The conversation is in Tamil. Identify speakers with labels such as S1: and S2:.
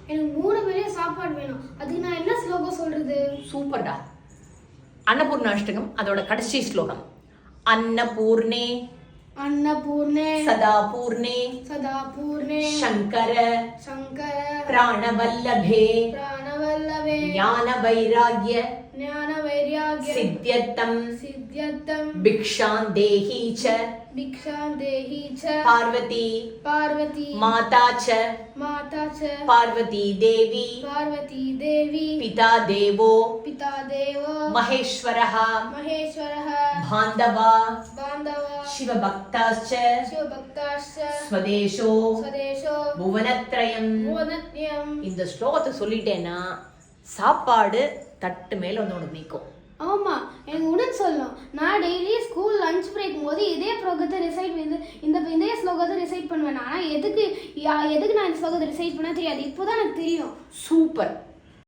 S1: எனக்கு 3 வேளை சாப்பாடு வேணும். அதுக்கு நான் என்ன ஸ்லோகம் சொல்றது?
S2: சூப்பர்டா. அன்னபூர்ணாஷ்டகம் அதோட கடைசி ஸ்லோகம். அன்னபூர்ணே
S1: अन्नपूर्णे
S2: सदा पूर्णे
S1: सदा पूर्णे
S2: शंकर
S1: शंकर
S2: प्राणवल्लभे
S1: प्राणवल्लभे
S2: ज्ञान वैराग्य
S1: सिद्ध्यर्थं
S2: भिक्षां देहि च पार्वती माता च पार्वती देवी पिता देवो महेश्वरः बान्धवा शिवभक्ताश्च स्वदेशो भुवनत्रयम्. இந்த ஸ்லோகத்தை சொல்லிட்டேன்னா சாப்பாடு தட்டு மேல வந்து உனக்கு நிற்கும்.
S1: ஆமா, எனக்கு உடனே சொல்லணும். நான் டெய்லி ஸ்கூல் லஞ்ச் பிரேக் போது இதே ஸ்லோகத்தை ரிசைட் இதே ஸ்லோகத்தை ரிசைட் பண்ணுவேன். ஆனா எதுக்கு நான் இந்த ஸ்லோகத்தை ரிசைட் பண்ண தெரியாது. இப்போதான் எனக்கு தெரியும்.
S2: சூப்பர்.